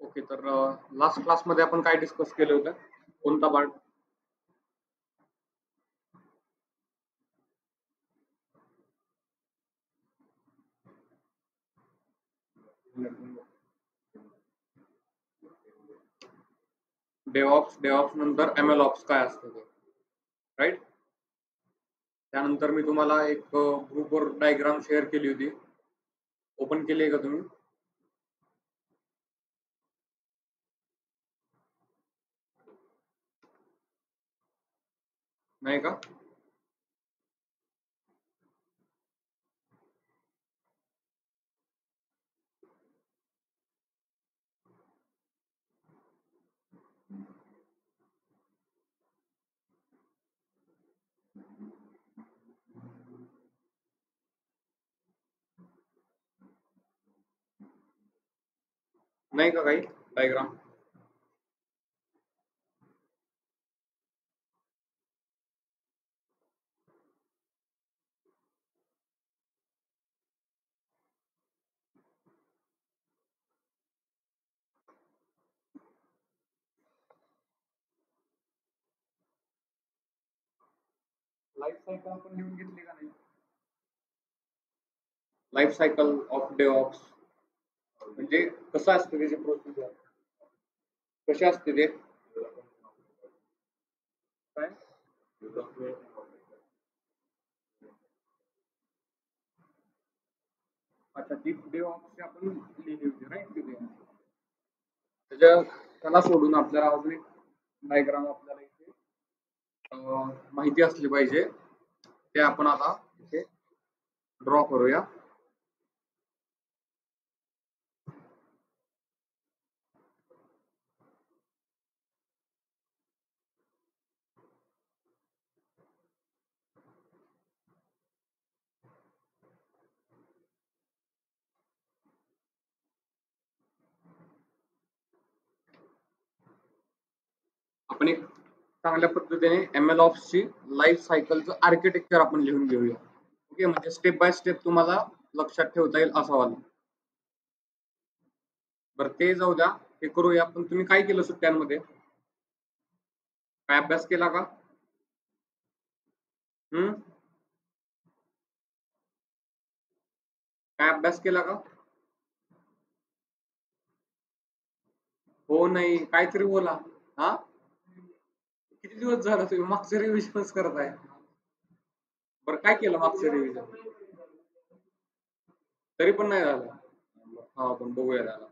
Okay, तर last क्लासमध्ये आपण काय डिस्कस केलं होतं? कोणता पार्ट? डेव्हऑप्स नंतर MLOps काय असतं ते, राईट? त्यानंतर मी तुम्हाला एक ग्रुपवर डायग्राम शेअर केली होती. ओपन केली आहे का तुम्ही? नाही का? नाही का काही डायग्राम? लाईफ सायकल आपण लिहून घेतली का नाही? लाईफ सायकल ऑफ डेव्हऑप्स म्हणजे कसं असतं त्याची प्रोसिजर, कशी असते ते काय? अच्छा, ती डेव्हऑप्सची आपण लिहिली होती, राईट? तिथे त्याला सोडून आपल्याला अजून एक डायग्राम आपल्याला इथे माहिती असली पाहिजे. ते आपण आता इथे ड्रॉ करूया. आपण एक चांगल्या पद्धतीने MLOps ची लाईफ सायकलचं आर्किटेक्चर आपण लिहून घेऊया. ओके, म्हणजे स्टेप बाय स्टेप तुम्हाला लक्षात ठेवता येईल असा वाला. बरं, ते जाऊ द्या, हे करूया. पण तुम्ही काय केलं सुट्ट्यांमध्ये? काय अभ्यास केला का? काय अभ्यास केला का? हो नाही, काहीतरी बोला. हा, किती दिवस झाला तुम्ही मागचं रिव्हिजनच करताय? बरं, काय केलं मागचं रिव्हिजन? तरी पण नाही झालं. हा, पण बघूया झालं.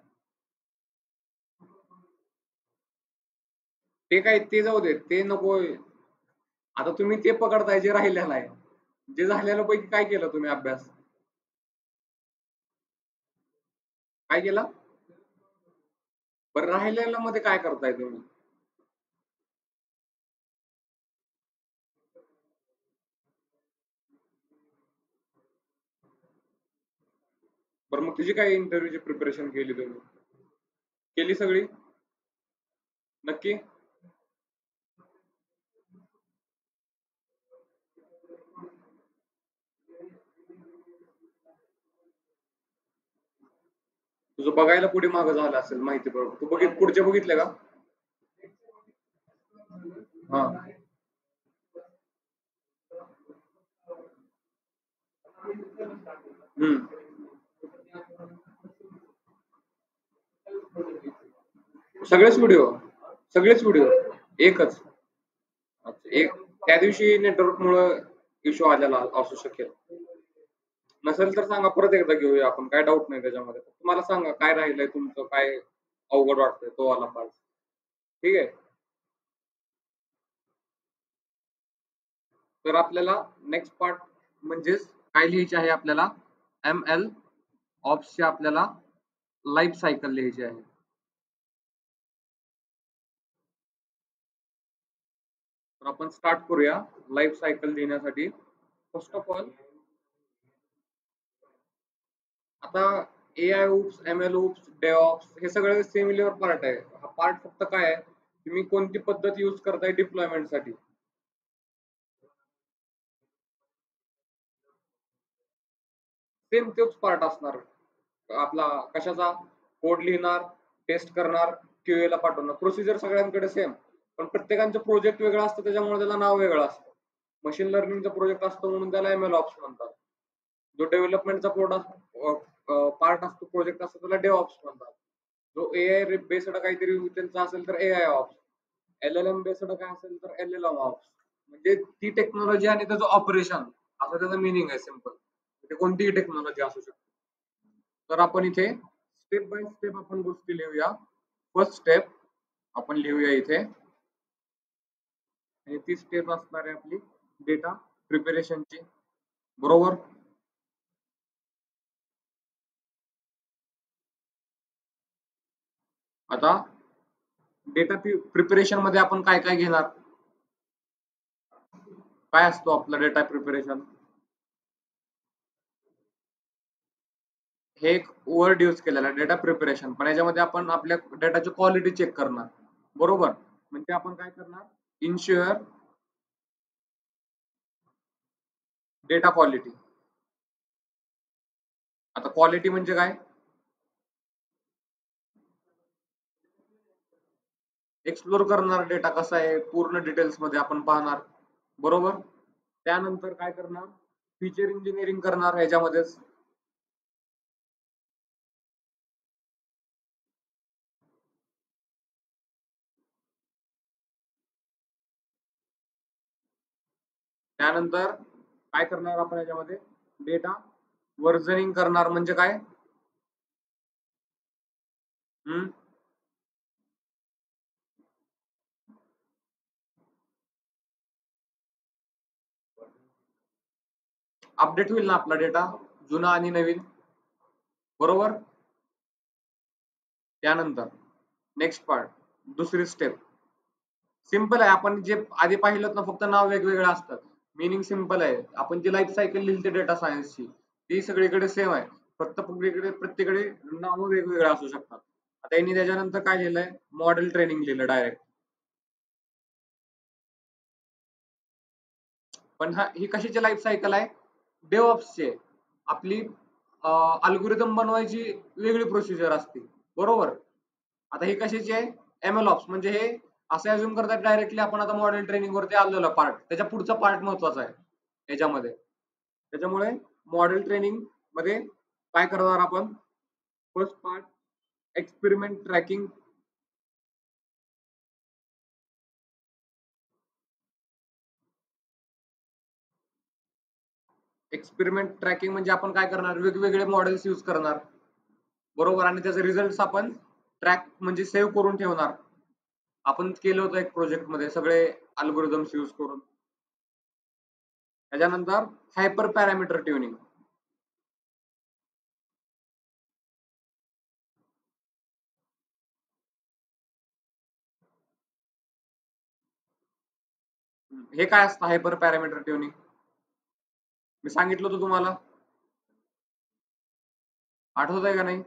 ते काय, ते जाऊ दे, ते नकोय. आता तुम्ही ते पकडताय जे राहिलेलं आहे. जे झालेलं पैकी काय केलं तुम्ही अभ्यास? काय केलं? बरं, राहिलेल्या मध्ये काय करताय तुम्ही? बरं, मग तुझी काय इंटरव्ह्यूची प्रिपरेशन केली तुम्ही? केली सगळी? नक्की? तुझं बघायला पुढे मागं झालं असेल माहिती बरोबर. तू पुढचे बघितले का? हा. सगळेच व्हिडिओ एकच? अच्छा, एक त्या दिवशी नेटवर्क मुळे इश्यू आलेला असू शकेल. नसेल तर सांगा, परत एकदा घेऊया आपण, काय डाऊट नाही त्याच्यामध्ये. तुम्हाला सांगा काय राहिलंय तुमचं, काय अवघड वाटतंय तो वाला पार्ट. ठीक आहे, तर आपल्याला नेक्स्ट पार्ट म्हणजेच काय लिहायचे आहे आपल्याला? MLOps ची आपल्याला लाईफ सायकल लिहायची आहे. तर आपण स्टार्ट करूया लाईफ सायकल लिहिण्यासाठी. फर्स्ट ऑफ ऑल, आता AI ओप्स, ML ओप्स, डेव्हऑप्स हे सगळे सिमिलर पार्ट आहे. हा पार्ट फक्त काय आहे, तुम्ही कोणती पद्धत यूज करताय डिप्लॉयमेंट साठी, सेम तोच पार्ट असणार. आपला कशाचा कोड लिहिणार, टेस्ट करणार, QA ला पाठवणार. प्रोसिजर सगळ्यांकडे सेम, पण प्रत्येकाचं प्रोजेक्ट वेगळं असतं, त्याच्यामुळे त्याला नाव वेगळं असतं. मशीन लर्निंगचा प्रोजेक्ट असतो म्हणून त्याला ML ऑप्स म्हणतात. जो डेव्हलपमेंटचा पार्ट असतो, प्रोजेक्ट असतो, त्याला DevOps म्हणतात. जो AI बेस्ड काहीतरी त्यांचा असेल तर AI ऑप्स, LLM बेस्ड काय असेल तर LLM ऑप्स. म्हणजे ती टेक्नॉलॉजी आणि त्याचं ऑपरेशन असं त्याचं मिनिंग आहे सिम्पल. म्हणजे कोणतीही टेक्नॉलॉजी असू शकते. तर आपण इथे स्टेप बाय स्टेप आपण गोष्टी लिहूया. फर्स्ट स्टेप आपण लिहूया इथे, आणि ती स्टेप असणार आहे आपली डेटा प्रिपरेशनची. बरोबर. आता डेटा प्रिपरेशन मध्ये आपण काय काय घेणार, काय असतो आपलं डेटा प्रिपरेशन? हे एक वर्ड यूज केलेला डेटा प्रिपरेशन, पण याच्यामध्ये आपण आपल्या डेटाची क्वालिटी चेक करणार. बरोबर. म्हणजे आपण काय करणार, इन्श्युअर डेटा क्वालिटी. आता क्वालिटी म्हणजे काय, एक्सप्लोर करणार डेटा कसा आहे पूर्ण डिटेल्स मध्ये आपण पाहणार. बरोबर. त्यानंतर काय करणार, फीचर इंजिनिअरिंग करणार ह्याच्यामध्येच. त्यानंतर काय करणार आपण याच्यामध्ये, डेटा वर्जनिंग करणार. म्हणजे काय, अपडेट होईल ना आपला डेटा, जुना आणि नवीन. बरोबर. त्यानंतर नेक्स्ट पार्ट, दुसरी स्टेप सिंपल आहे. आपण जे आधी पाहिलं ना, फक्त नाव वेगवेगळे असतात, मिनिंग सिंपल आहे. आपण जी लाईफ सायकल लिहिली डेटा सायन्सची, ती सगळीकडे सेम आहे, फक्त प्रत्येकडे नाव वेगवेगळे असू शकतात. आता यांनी त्याच्यानंतर काय लिहिलंय, मॉडेल ट्रेनिंग लिहिलं डायरेक्ट. पण ही कशाची लाईफ सायकल आहे, डेव्हऑप्सची. आपली अल्गोरिदम बनवायची वेगळी प्रोसिजर असते. बरोबर. आता हे कशाची आहे, ML ऑप्स. म्हणजे हे असे अज्युम करतात डायरेक्टली आपण आता मॉडेल ट्रेनिंग वरती आलेलो पार्ट, त्याच्या पुढचा पार्ट महत्वाचा आहे याच्यामध्ये. त्याच्यामुळे मॉडेल ट्रेनिंग मध्ये काय करणार आपण, first part experiment tracking. Experiment tracking म्हणजे आपण काय करणार, वेगवेगळे मॉडेल्स यूज करणार. बरोबर. आणि त्याचे रिझल्ट आपण ट्रॅक म्हणजे सेव्ह करून ठेवणार. आपण केलं होतं एक प्रोजेक्ट मध्ये सगळे अल्गोरिदम्स यूज करून. त्याच्यानंतर हायपर पॅरामीटर ट्युनिंग. हे काय असतं हायपर पॅरामीटर ट्युनिंग, मी सांगितलं होतं तुम्हाला, आठवत आहे का नाही?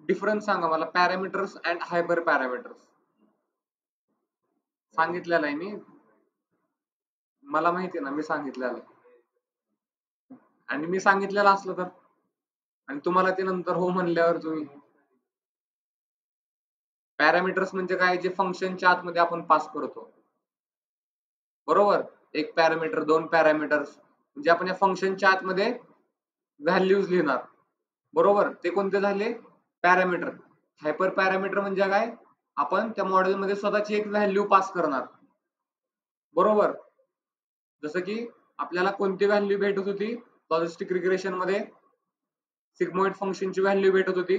डिफरन्स सांगा मला, पॅरामीटर्स अँड हायपर पॅरामीटर्स. सांगितलेलं आहे मी, मला माहिती आहे ना, मी सांगितलेलं. आणि मी सांगितलेलं असलं तर, आणि तुम्हाला ते नंतर हो म्हणल्यावर तुम्ही, पॅरामीटर्स म्हणजे काय, जे फंक्शनच्या आतमध्ये आपण पास करतो. बरोबर. एक पॅरामीटर, दोन पॅरामीटर्स, म्हणजे आपण या फंक्शनच्या आतमध्ये व्हॅल्यूज लिहिणार. बरोबर. ते कोणते झाले, पॅरामीटर. हायपर पॅरामीटर म्हणजे काय, आपण त्या मॉडेलमध्ये स्वतःची एक व्हॅल्यू पास करणार. बरोबर. जसं की आपल्याला कोणती व्हॅल्यू भेटत होती लॉजिस्टिक रिग्रेशन मध्ये, सिग्मॉइड फंक्शनची व्हॅल्यू भेटत होती,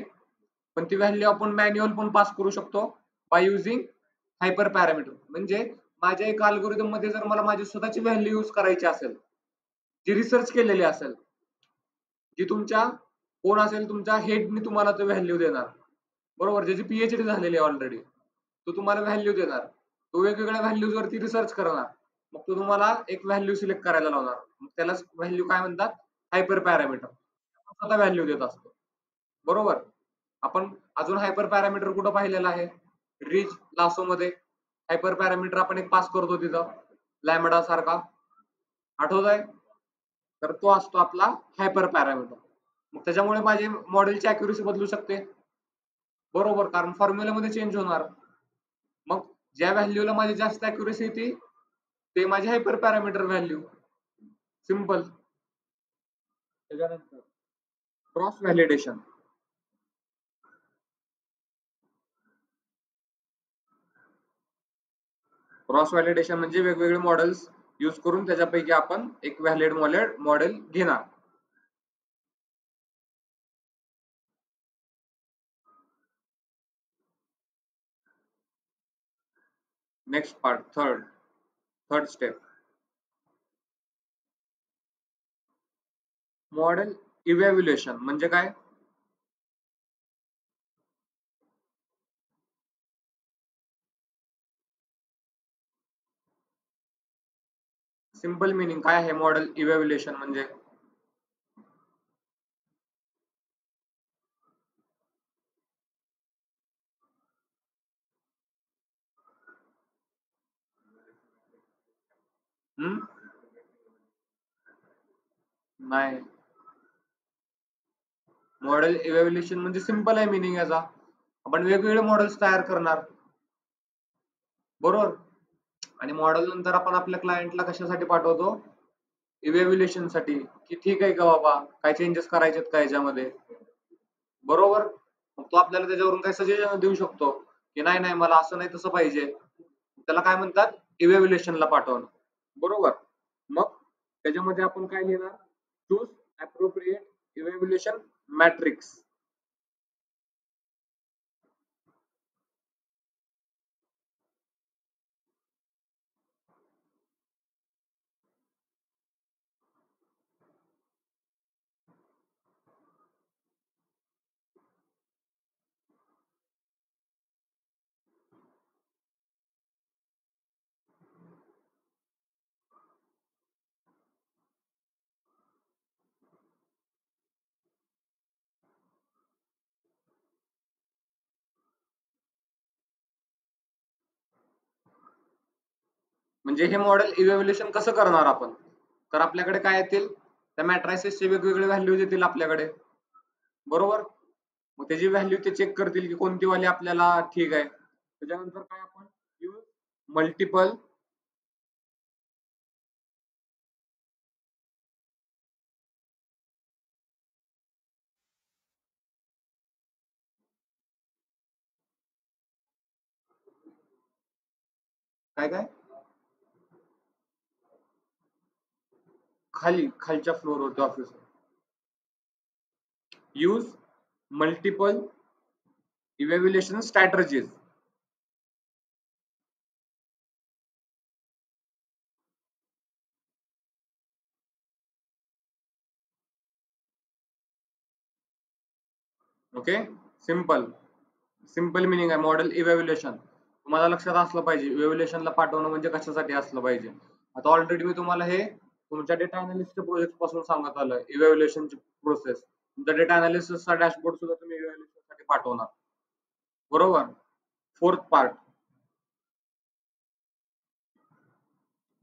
पण ती व्हॅल्यू आपण मॅन्युअल पण पास करू शकतो बाय युझिंग हायपर पॅरामीटर. म्हणजे माझ्या एका अल्गोरिदम मध्ये जर मला माझी स्वतःची व्हॅल्यू यूज करायची असेल, जी रिसर्च केलेली असेल, जी तुमच्या कोण असेल तुमच्या हेडनी तुम्हाला तो व्हॅल्यू देणार. बरोबर. ज्याची PhD झालेली आहे ऑलरेडी, तो तुम्हाला व्हॅल्यू देणार. तो वेगवेगळ्या व्हॅल्यूज वरती रिसर्च करणार, मग तो तुम्हाला एक व्हॅल्यू सिलेक्ट करायला लावणार. मग त्याला व्हॅल्यू काय म्हणतात, हायपर पॅरामीटर. स्वतः व्हॅल्यू देत असतो. बरोबर. आपण अजून हायपर पॅरामीटर कुठं पाहिलेला आहे, रिच लासो मध्ये हायपर पॅरामीटर आपण एक पास करतो तिथं, लॅमडा सारखा, आठवत आहे? तर तो असतो आपला हायपर पॅरामीटर. मग त्याच्यामुळे माझी मॉडेलची अॅक्युरेसी बदलू शकते. बरोबर, कारण फॉर्म्युलामध्ये चेंज होणार. मग ज्या व्हॅल्यूला माझी जास्त अॅक्युरेसी येते ते माझे हायपर पॅरामीटर व्हॅल्यू. सिंपल. त्याच्यानंतर क्रॉस व्हॅलिडेशन. क्रॉस व्हॅलिडेशन म्हणजे वेगवेगळे मॉडेल्स यूज करून त्याच्यापैकी आपण एक व्हॅलिड मॉडेल घेणार. Next part, third step, model evaluation म्हणजे काय? सिंपल मिनिंग काय आहे मॉडेल इव्हॅल्युएशन म्हणजे? नाही, मॉडेल इव्हॅल्युएशन म्हणजे सिंपल आहे मिनिंग याचा. आपण वेगवेगळे मॉडेल्स तयार करणार. बरोबर. आणि मॉडेल नंतर आपण आपल्या क्लायंटला कशासाठी पाठवतो? इव्हॅल्युएशन साठी, की ठीक आहे का बाबा, काय चेंजेस करायचेत का याच्यामध्ये. बरोबर. मग तो आपल्याला त्याच्यावरून काय सजेशन देऊ शकतो, की नाही नाही मला असं नाही तसं पाहिजे. त्याला काय म्हणतात? इव्हॅल्युएशनला पाठवणं. बरोबर. मग त्याच्यामध्ये आपण काय लिहिणार? Choose appropriate evaluation matrix. म्हणजे हे मॉडेल इव्हॅल्युएशन कसं करणार आपण? तर आपल्याकडे काय येतील? त्या मॅट्रायसेसचे वेगवेगळे व्हॅल्यूज येतील आपल्याकडे. बरोबर. मग त्याची व्हॅल्यू ते चेक करतील की कोणती वाली आपल्याला ठीक आहे. त्याच्यानंतर काय आपण यूज मल्टिपल काय काय खालच्या फ्लोअरवरती office. Use multiple evaluation strategies. Okay. Simple meaning आहे मॉडेल इव्हॅल्युएशन. तुम्हाला लक्षात असलं पाहिजे इव्हॅल्युएशनला पाठवणं म्हणजे कशासाठी असलं पाहिजे. आता ऑलरेडी मी तुम्हाला हे तुमच्या डेटा अनालिसिसच्या प्रोजेक्ट पासून सांगत आलोय इव्हॅल्युएशनची प्रोसेस. तुमचा डेटा अनालिसिसचा डॅशबोर्ड सुद्धा तुम्ही इव्हॅल्युएशनसाठी पाठवणार. बरोबर. Fourth part,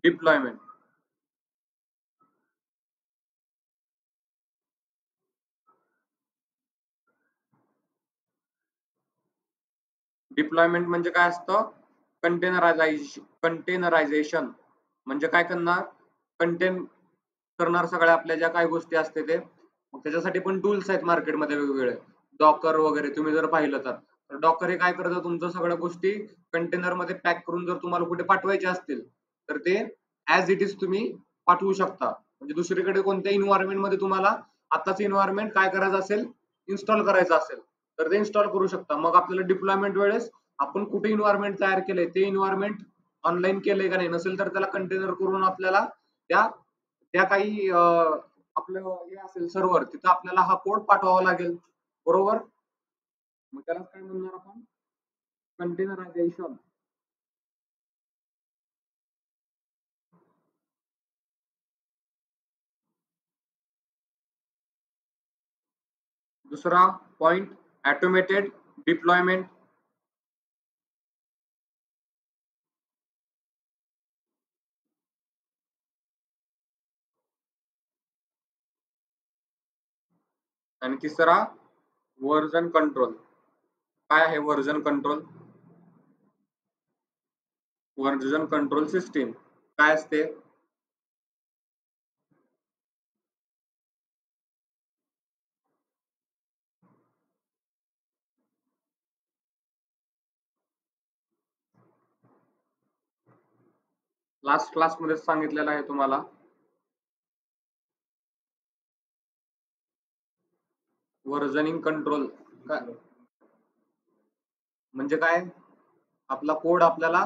deployment. डिप्लॉयमेंट म्हणजे काय असतं? कंटेनरायझेशन म्हणजे काय करणार? कंटेन करणार सगळ्या आपल्या ज्या काही गोष्टी असते ते. मग त्याच्यासाठी पण टूल्स आहेत मार्केटमध्ये वेगवेगळे. डॉकर वगैरे तुम्ही जर पाहिलं तर डॉकर हे काय करतं? तुमचं सगळ्या गोष्टी कंटेनर मध्ये पॅक करून जर तुम्हाला कुठे पाठवायचे असतील तर ते ऍज इट इज तुम्ही पाठवू शकता. म्हणजे दुसरीकडे कोणत्या इन्व्हायरमेंट मध्ये तुम्हाला आताच इन्व्हायरमेंट काय करायचं असेल, इन्स्टॉल करायचं असेल तर ते इन्स्टॉल करू शकता. मग आपल्याला डिप्लॉयमेंट वेळेस आपण कुठे इन्व्हायरमेंट तयार केलंय ते इन्व्हायरमेंट ऑनलाईन केलंय का नाही, नसेल तर त्याला कंटेनर करून आपल्याला त्या त्या काही आपलं हे असेल सर्व्हर तिथं आपल्याला हा कोड पाठवावा लागेल. बरोबर. मग त्याला काय म्हणणार आपण? कंटेनरायझेशन. दुसरा पॉइंट, ऑटोमेटेड डिप्लॉयमेंट. आणि तिसरा व्हर्जन कंट्रोल. काय आहे version control? Version control system काय असते? लास्ट क्लासमध्ये सांगितलेलं आहे तुम्हाला. व्हर्जनिंग कंट्रोल म्हणजे काय? आपला कोड आपल्याला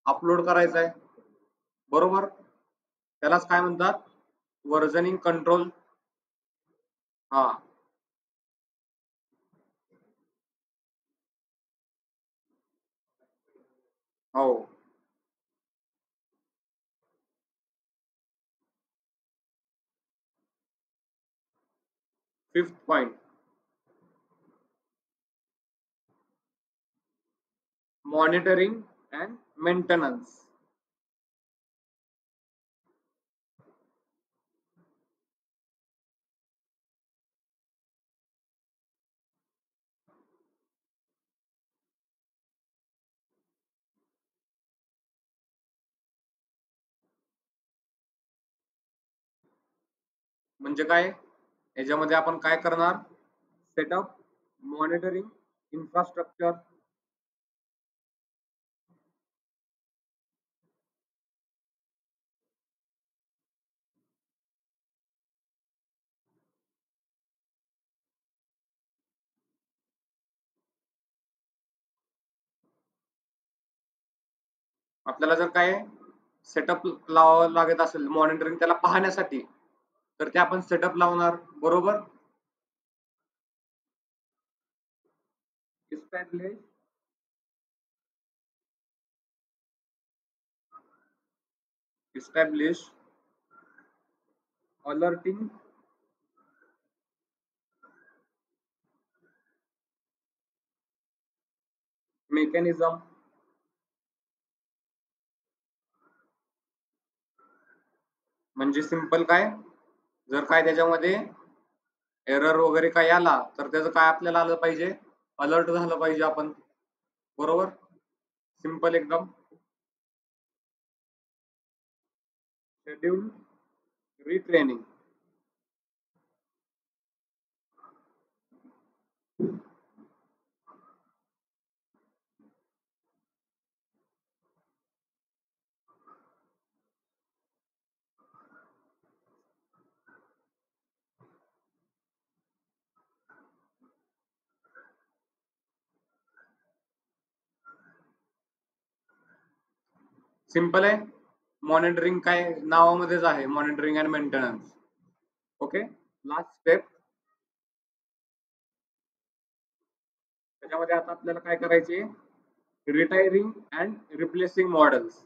अपलोड करायचा आहे, बरोबर? त्यालाच काय म्हणतात? व्हर्जनिंग कंट्रोल. हा, हो. 5th point, monitoring and maintenance. म्हणजे काय? याच्यामध्ये आपण काय करणार? Setup, monitoring, infrastructure. आपल्याला जर काय सेटअप लावावं लागत असेल मॉनिटरिंग त्याला पाहण्यासाठी, तर ते आपण सेटअप लावणार, बरोबर? Establish establish alerting mechanism. म्हणजे सिंपल काय, जर काय त्याच्यामध्ये एरर वगैरे काही आला तर त्याचं काय आपल्याला आलं पाहिजे? अलर्ट झालं पाहिजे आपण, बरोबर? सिंपल एकदम. Schedule retraining. सिंपल आहे. मॉनिटरिंग काय नावामध्येच आहे, monitoring and maintenance. Okay. Last step, त्याच्यामध्ये आता आपल्याला काय करायचे? Retiring and replacing models.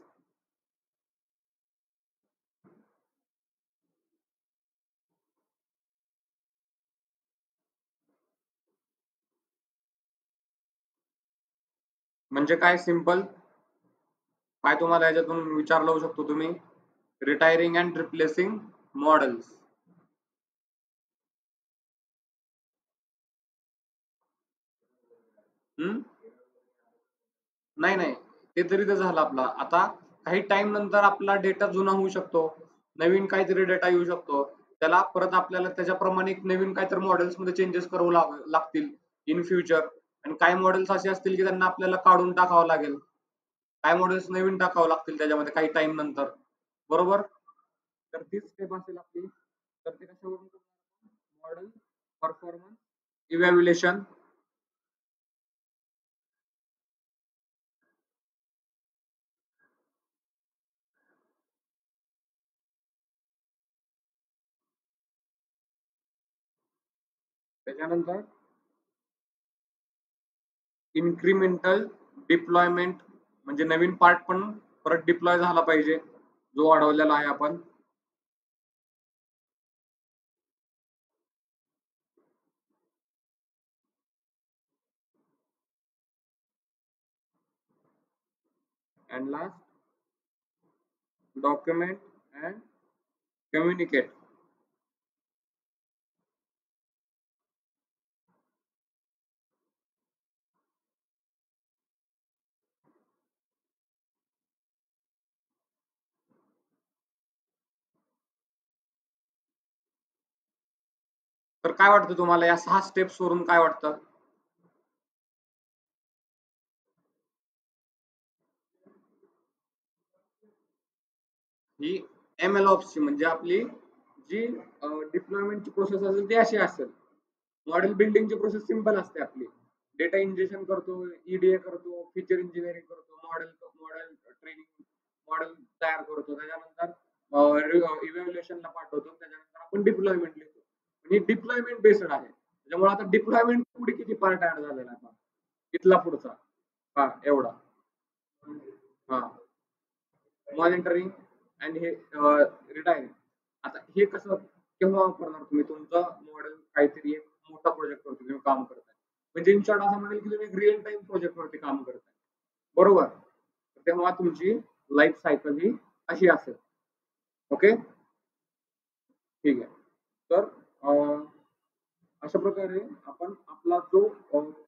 म्हणजे काय? सिंपल काय तुम्हाला याच्यातून विचार लावू शकतो तुम्ही? Retiring and replacing models. नाही नाही, ते तरी तर झालं आपला. आता काही टाइम नंतर आपला डेटा जुना होऊ शकतो, नवीन काहीतरी डेटा येऊ शकतो, त्याला परत आपल्याला त्याच्याप्रमाणे एक नवीन काहीतरी मॉडेल्स मध्ये चेंजेस करावं लागतील इन फ्युचर. आणि काही मॉडेल्स असे असतील की त्यांना आपल्याला काढून टाकावं लागेल, काही मॉडेल्स नवीन टाकावं लागतील त्याच्यामध्ये काही टाइम नंतर, बरोबर? तर तीच स्टेप असेल आपली. तर ते कशावरून? Model performance evaluation. त्याच्यानंतर इन्क्रिमेंटल डिप्लॉयमेंट, म्हणजे नवीन पार्ट पण परत डिप्लॉय झाला पाहिजे जो वाढवलेला आहे आपण. And last, document and communicate. तर काय वाटतं तुम्हाला या 6 स्टेप्स वरून काय वाटतं? ही MLOps ची म्हणजे आपली जी डिप्लॉयमेंटची प्रोसेस असेल ती अशी असेल. मॉडेल बिल्डिंगची प्रोसेस सिंपल असते आपली. डेटा इंजेक्शन करतो, EDA करतो, फीचर इंजिनिअरिंग करतो, मॉडेल मॉडेल ट्रेनिंग मॉडेल तयार करतो. त्याच्यानंतर इव्हॅल्युएशनला पाठवतो. त्याच्यानंतर आपण डिप्लॉयमेंट लिहितो. आणि डिप्लॉयमेंट बेस्ड आहे. त्याच्यामुळे आता डिप्लॉयमेंट पुढे किती पार्ट ऍड झालेला आहे इथला पुढचा. हा एवढा. हा मॉनिटरिंग आणि हे रिटायरिंग. आता हे कसं केव्हा वापरणार तुम्ही? तुमचं मॉडेल काहीतरी एक मोठा प्रोजेक्ट वरती तुम्ही काम करताय. म्हणजे इन शॉर्ट असं म्हणेल की तुम्ही रिअल टाइम प्रोजेक्ट वरती काम करताय. बरोबर? तेव्हा तुमची लाईफ सायकल ही अशी असेल. ओके? ठीक आहे. तर अशा प्रकारे आपण आपला जो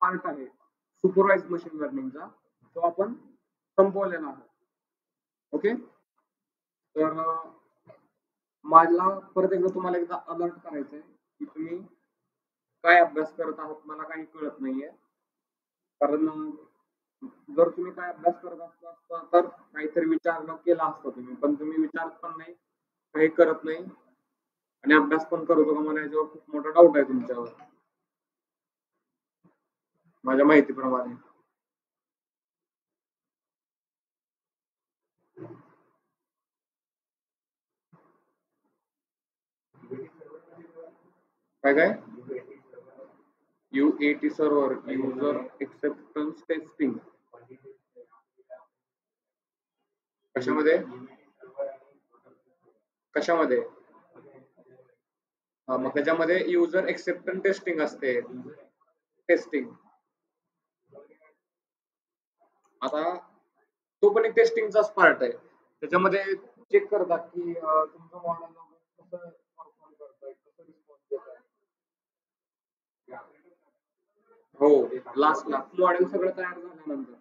पार्ट आहे सुपरवाइज मशीन लर्निंगचा तो आपण संपवलेला आहे. ओके? तर मला परत एकदा तुम्हाला एकदा अलर्ट करायचंय की तुम्ही काय अभ्यास करत आहात मला काही कळत नाहीये. कारण जर तुम्ही काय अभ्यास करत असता तर काहीतरी विचार केला असता तुम्ही, पण तुम्ही विचारत पण नाही, काही करत नाही आणि अभ्यास पण करतो का मला याच्यावर खूप मोठा डाऊट आहे तुमच्यावर, माझ्या माहितीप्रमाणे. काय काय UAT server, user acceptance testing. कशामध्ये कशामध्ये मग त्याच्यामध्ये युजर एक्सेप्टन्स टेस्टिंग असते. टेस्टिंग आता तो पण एक टेस्टिंगचाच पार्ट आहे. त्याच्यामध्ये चेक करतात की तुमचं मॉडेल कसं परफॉर्म करतंय, कसं रिस्पॉन्स देत आहे. हो, लास्टला मॉडेल सगळं तयार झाल्यानंतर.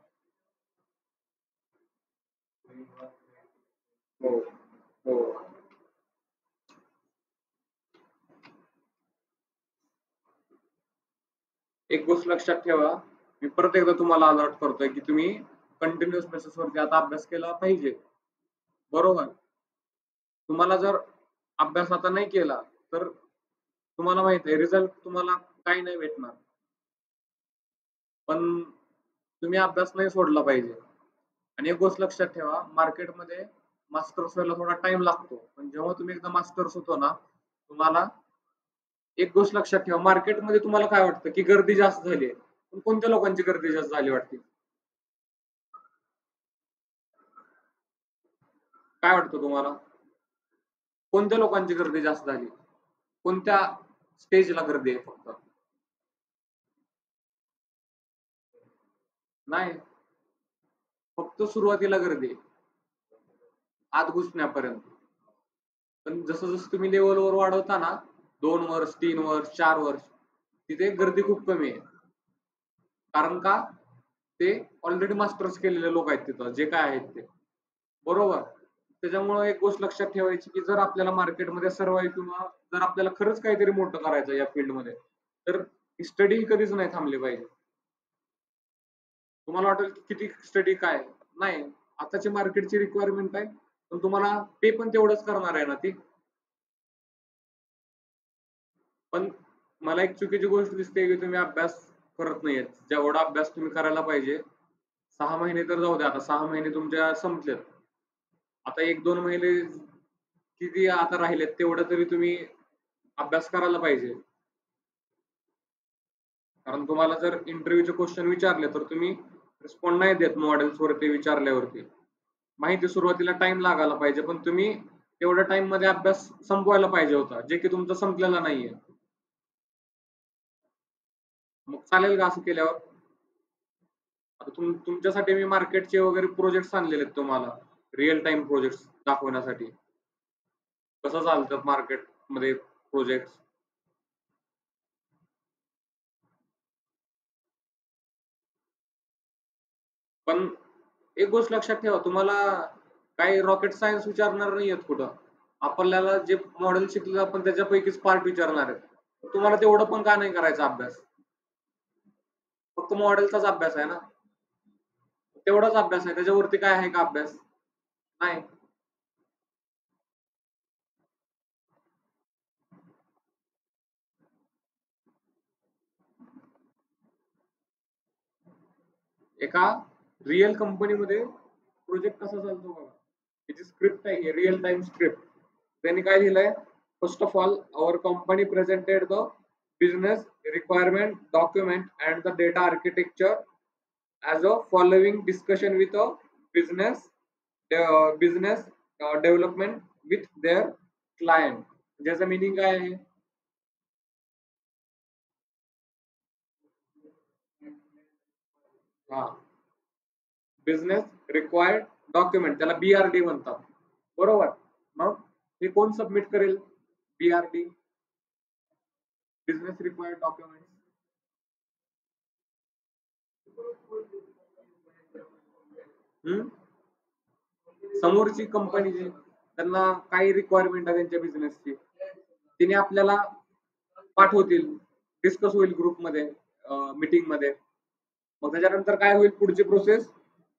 हो हो. एक गोष्ट लक्षात ठेवा, मी परत एकदा तुम्हाला अलर्ट करतोय की तुम्ही कंटिन्युअस बेसिस वरती आता अभ्यास केला पाहिजे. बरोबर? तुम्हाला जर अभ्यास आता नाही केला तर तुम्हाला माहित आहे रिझल्ट तुम्हाला काही नाही भेटणार. पण तुम्ही अभ्यास नाही सोडला पाहिजे. आणि एक गोष्ट लक्षात ठेवा, मार्केटमध्ये मास्टर्स व्हायला थोडा टाइम लागतो, पण जेव्हा तुम्ही एकदा मास्टर्स होतो ना, तुम्हाला एक गोष्ट लक्षात ठेवा, मार्केटमध्ये तुम्हाला काय वाटतं की गर्दी जास्त झाली आहे, पण कोणत्या लोकांची गर्दी जास्त झाली वाटते? काय वाटतं तुम्हाला? कोणत्या लोकांची गर्दी जास्त झाली? कोणत्या स्टेजला गर्दी आहे फक्त? नाही, फक्त सुरुवातीला गर्दी आहे, आत घुसण्यापर्यंत. पण जसं जसं तुम्ही लेवलवर वाढवता ना, 2 वर्ष, 3 वर्ष, 4 वर्ष, तिथे गर्दी खूप कमी आहे. कारण का? ते ऑलरेडी मास्टर्स केलेले लोक आहेत तिथं, जे काय आहेत ते. बरोबर? त्याच्यामुळे एक गोष्ट लक्षात ठेवायची की जर आपल्याला मार्केटमध्ये सर्वाइव्ह किंवा जर आपल्याला खरंच काहीतरी मोठं करायचं या फील्डमध्ये, तर स्टडी कधीच नाही थांबली पाहिजे. तुम्हाला वाटेल की किती स्टडी काय? नाही. आताची मार्केटची रिक्वायरमेंट आहे, पण तुम्हाला पे पण तेवढंच करणार आहे ना ती. पण मला एक चुकीची गोष्ट दिसते की तुम्ही अभ्यास करत नाहीयेत. जेवढा अभ्यास तुम्ही करायला पाहिजे, 6 महिने तर जाऊ द्या, आता 6 महिने तुमच्या संपलेत. आता 1-2 महिने किती आता राहिलेत तेवढं तरी तुम्ही अभ्यास करायला पाहिजे. कारण तुम्हाला जर इंटरव्ह्यूचे क्वेश्चन विचारले तर तुम्ही रिस्पॉन्ड नाही देत मॉडेल्स वरती विचारल्यावरती. माहिती सुरुवातीला टाइम लागायला पाहिजे, पण तुम्ही तेवढ्या टाइम मध्ये अभ्यास संपवायला पाहिजे होता, जे की तुमचा संपलेला नाहीये. मग चालेल का असं केल्यावर? आता तुमच्यासाठी मी मार्केटचे वगैरे प्रोजेक्ट्स आणलेले आहेत तुम्हाला, रिअल टाइम प्रोजेक्ट्स दाखवण्यासाठी कसं चालतं मार्केटमध्ये प्रोजेक्ट. पण एक गोष्ट लक्षात ठेवा, तुम्हाला काही रॉकेट सायन्स विचारणार नाहीयेत कुठं. आपल्याला जे मॉडेल शिकलं आपण त्याच्यापैकीच पार्ट विचारणार आहेत. तुम्हाला तेवढं पण का नाही करायचा अभ्यास? फक्त मॉडेलचाच अभ्यास आहे ना, तेवढाच अभ्यास आहे, त्याच्यावरती काय आहे का अभ्यास? नाही. एका रिअल कंपनीमध्ये प्रोजेक्ट कसा चालतो बघा, त्याची स्क्रिप्ट आहे, रिअल टाइम स्क्रिप्ट. त्यांनी काय लिहिलंय? First of all our company presented the business requirement document and the data architecture as a following discussion with a business development with their client. ज्याचा मीनिंग काय आहे? हा, बिझनेस रिक्वायर्ड डॉक्युमेंट, त्याला BRD म्हणतात, बरोबर. मग हे कोण सबमिट करेल? BRD, business required document. समोरची कंपनी जी, त्यांना काही रिक्वायरमेंट आहे त्यांच्या बिझनेसची, तिने आपल्याला पाठवतील, डिस्कस होईल ग्रुपमध्ये, मीटिंग मध्ये. मग त्याच्यानंतर काय होईल पुढची प्रोसेस?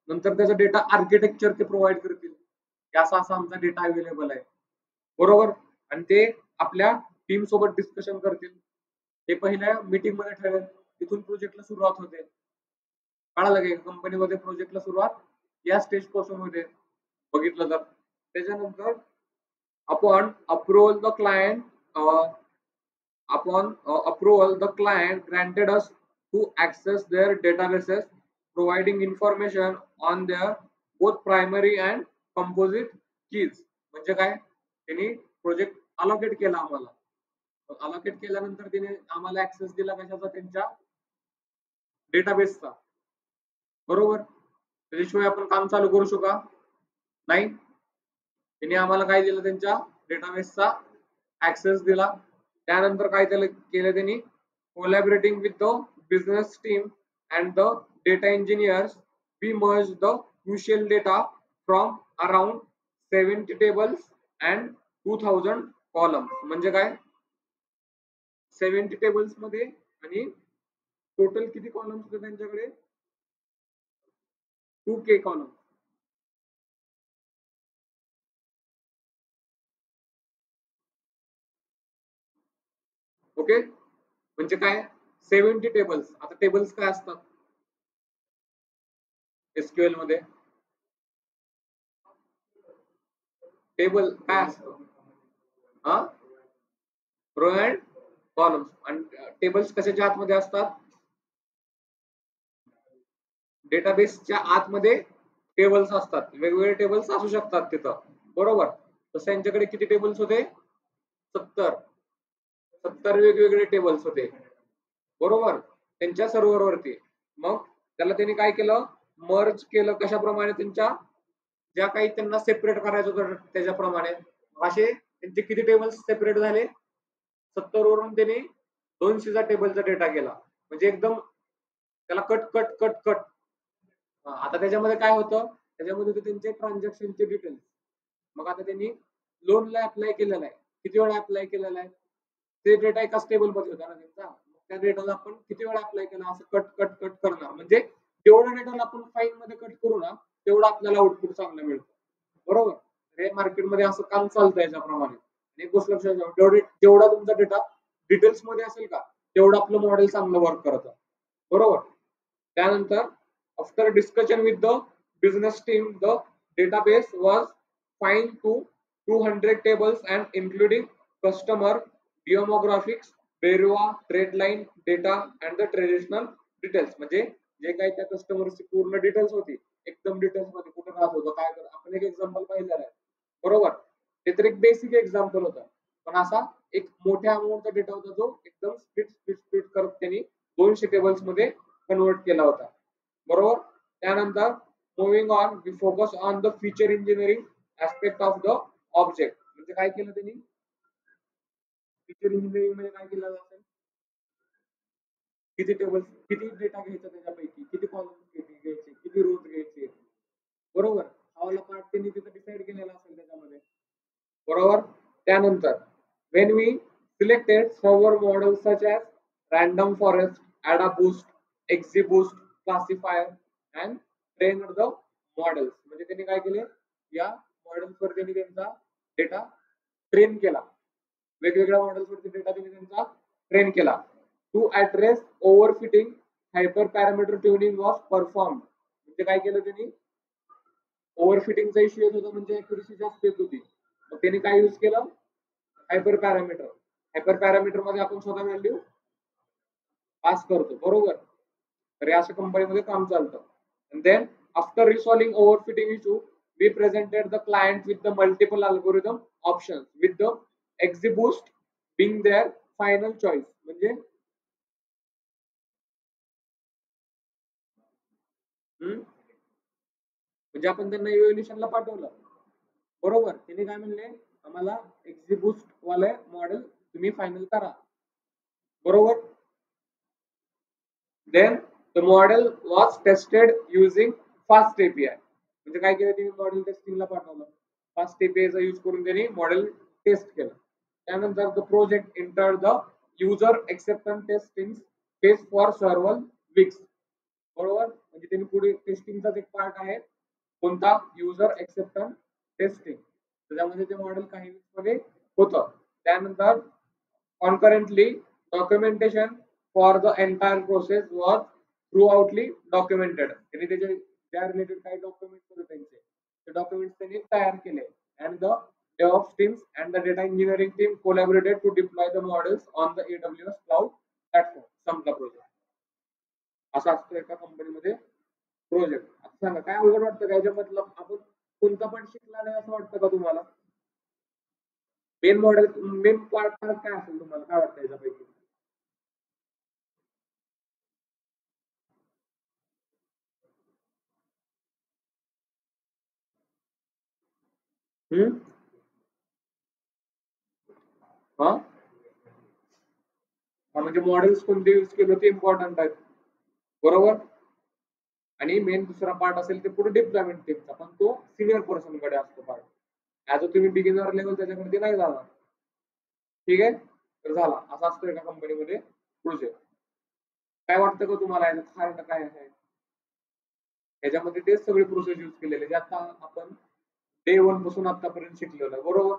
नंतर त्याचा डेटा आर्किटेक्चर ते प्रोव्हाइड करतील की असा असा आमचा डेटा अवेलेबल आहे, बरोबर. आणि ते आपल्या टीम सोबत डिस्कशन करतील, ते पहिल्या मीटिंग मध्ये ठरेल, तिथून प्रोजेक्टला सुरुवात होते. कळालं की कंपनीमध्ये प्रोजेक्टला सुरुवात या स्टेज पासून होते बघितलं तर. त्याच्यानंतर upon approval the client upon approval the client granted us to access their databases providing information on their both primary and composite keys. म्हणजे काय? त्यांनी प्रोजेक्ट अलोकेट केला आम्हाला, अलोकेट केल्यानंतर तिने आम्हाला ऍक्सेस दिला कशाचा? त्यांच्या डेटाबेसचा, बरोबर. त्याच्याशिवाय आपण काम चालू करू शका नाही. त्यांनी आम्हाला काय दिलं? त्यांच्या डेटाबेसचा ऍक्सेस दिला. त्यानंतर काय केलं त्यांनी? Collaborating with the business team and the data engineers we merge the crucial data from around 70 tables and 2000 columns. म्हणजे काय? 70 टेबल्स मध्ये आणि टोटल किती कॉलम्स होते त्यांच्याकडे? 2K column. ओके, म्हणजे काय? 70 टेबल्स. आता टेबल्स काय असतात एसक्यूएल मध्ये? टेबल काय असतं? हा, रो अँड कॉलम्स. आणि टेबल्स कशाच्या आतमध्ये असतात? डेटाबेसच्या आतमध्ये टेबल्स असतात, वेगवेगळे टेबल्स असू शकतात तिथं, बरोबर. तसं यांच्याकडे किती टेबल्स होते? 70 वेगवेगळे टेबल्स होते, बरोबर, त्यांच्या सर्व्हरवरती. मग त्याला त्यांनी काय केलं? मर्ज केलं. कशाप्रमाणे? त्यांच्या ज्या काही त्यांना सेपरेट करायचं होतं त्याच्याप्रमाणे. असे त्यांचे किती टेबल्स सेपरेट झाले? 70 वरून त्यांनी 200चा टेबलचा डेटा केला. म्हणजे एकदम त्याला कट कट कट कट. आता त्याच्यामध्ये काय होतं? त्याच्यामध्ये होते त्यांचे ट्रान्झॅक्शनचे डिटेल्स. मग आता त्यांनी लोनला अप्लाय केलेला आहे, किती वेळा अप्लाय केलेला आहे? ते डेटा एकाच टेबल मध्ये होता ना त्यांचा, त्या डेटाला आपण किती वेळा अप्लाय केला असं कट कट कट करणार. म्हणजे जेवढा डेटाला आपण फाईल मध्ये कट करू ना, तेवढं आपल्याला आउटपुट चांगलं मिळतं, बरोबर. हे मार्केटमध्ये असं काम चालतं याच्याप्रमाणे. एक गोष्ट लक्षात ठेवा, जेवढा तुमचा डेटा डिटेल्स मध्ये असेल का, तेवढं आपलं मॉडेल चांगलं वर्क करतं, बरोबर. त्यानंतर after discussion with the business team the database was fine to 200 tables and including customer demographics, बेरवा, trade line data and the traditional details. म्हणजे जे काही त्या कस्टमरची पूर्ण डिटेल्स होती, एकदम डिटेल्स मध्ये कुठे राहत होतं, काय करत, आपण एक एक्झाम्पल पाहिलेलं आहे, बरोबर. ते तर एक बेसिक एक्झाम्पल होतं, पण असा एक मोठ्या अमाऊंटचा डेटा होता जो एकदम स्प्लिट स्प्लिट स्प्लिट करत त्यांनी 200 टेबल्स मध्ये कन्वर्ट केला होता, बरोबर. त्यानंतर moving on we focus on the feature engineering aspect of the object. म्हणजे काय केलं त्यांनी? फीचर इंजिनिअरिंग मध्ये काय केलं जातं? किती टेबल्स, किती डेटा घ्यायचा त्याच्यापैकी, किती कॉलम्स घ्यायचे, किती रोज घ्यायचे, बरोबर. हा पार्ट त्यांनी तिथं डिसाइड केलेला असेल त्याच्यामध्ये, बरोबर. त्यानंतर when we Selected server models such as random forest, AdaBoost, XGBoost, classifier and trained the models. म्हणजे त्यांनी काय केले, या मॉडेल्सवर त्यांनी त्यांचा डेटा ट्रेन केला. वेगवेगळ्या मॉडेल्सवरती डेटा त्यांनी त्यांचा ट्रेन केला. To address overfitting hyper parameter tuning was perform. म्हणजे काय केलं त्यांनी, ओव्हरफिटिंगचा इश्यू येत होता, म्हणजे ऍक्युरेसी जास्त येत होती. मग त्यांनी काय यूज केलं, हायपर पॅरामीटर. हायपर पॅरामीटर मध्ये आपण स्वतः व्हॅल्यू पास करतो, बरोबर. तर या अशा कंपनीमध्ये काम चालतं. And then after resolving overfitting issue, we presented the client with the multiple algorithm options with the XGBoost being their final choice. म्हणजे म्हणजे आपण त्यांना इव्हॅल्युएशनला पाठवलं, बरोबर. त्यांनी काय म्हणले, आम्हाला XGBoost वाले मॉडेल तुम्ही फायनल करा, बरोबर. Then the model was tested using Fast API. म्हणजे काय केलं त्यांनी, मॉडेल टेस्टिंगला पाठवलं, फास्ट एपीआयचा यूज करून त्यांनी मॉडेल टेस्ट केलं. त्यानंतर the project enter the user acceptance testing phase for server weeks, बरोबर. म्हणजे त्यांनी पुढे टेस्टिंगचाच एक पार्ट आहे, कोणता, युजर एक्सेप्टन्स टेस्टिंग. त्याच्यामध्ये ते मॉडेल काही वीक्स मध्ये होतं. त्यानंतर concurrently documentation for the entire process was thoroughly documented. त्यांनी त्याचे त्या रिलेटेड काही डॉक्युमेंट्स होते त्यांचे, ते डॉक्युमेंट्स त्यांनी तयार केले. And the DevOps teams and the data engineering team collaborated to deploy the models on the AWS cloud platform. संपला प्रोजेक्ट. असा असतो एका कंपनीमध्ये प्रोजेक्ट. आता सांगा, काय अवघड वाटतं का याच्यामधलं, आपण कोणता पण शिकला नाही असं वाटतं का तुम्हाला? मेन मॉडेल, मेन पार्ट काय असेल तुम्हाला काय वाटतं याच्यापैकी? हा म्हणजे मॉडेल्स कोणते यूज केले ते इम्पॉर्टंट आहेत, बरोबर. आणि मेन दुसरा पार्ट असेल ते पुढे डिप्लॉयमेंट टीमचा, पण तो सिनियर पर्सन कडे असतो पार्ट. ऍज अ तुम्ही बिगिनर लेवल त्याच्याकडे नाही झाला, ठीक आहे. तर झाला, असा असतो एका कंपनीमध्ये प्रोजेक्ट. काय वाटतं का तुम्हाला याच्यात हार्ड काय आहे? याच्यामध्ये तेच सगळे प्रोसेस यूज केलेले जे आता आपण डे 1 पासून आतापर्यंत शिकलेलो आहे, बरोबर.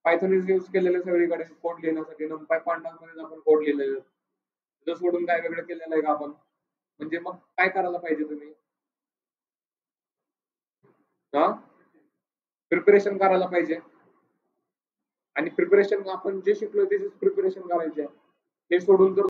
पायथन इज यूज केलेले सगळीकडे कोड लिहिण्यासाठी, नंपाय पांडास मध्ये आपण कोड लिहिलेलं. तिथं सोडून काय वेगळं केलेलं आहे का आपण? म्हणजे मग काय करायला पाहिजे तुम्ही, हा, प्रिपरेशन करायला पाहिजे. आणि प्रिपरेशन आपण जे शिकलो त्याची प्रिपरेशन करायची आहे. हे सोडून जर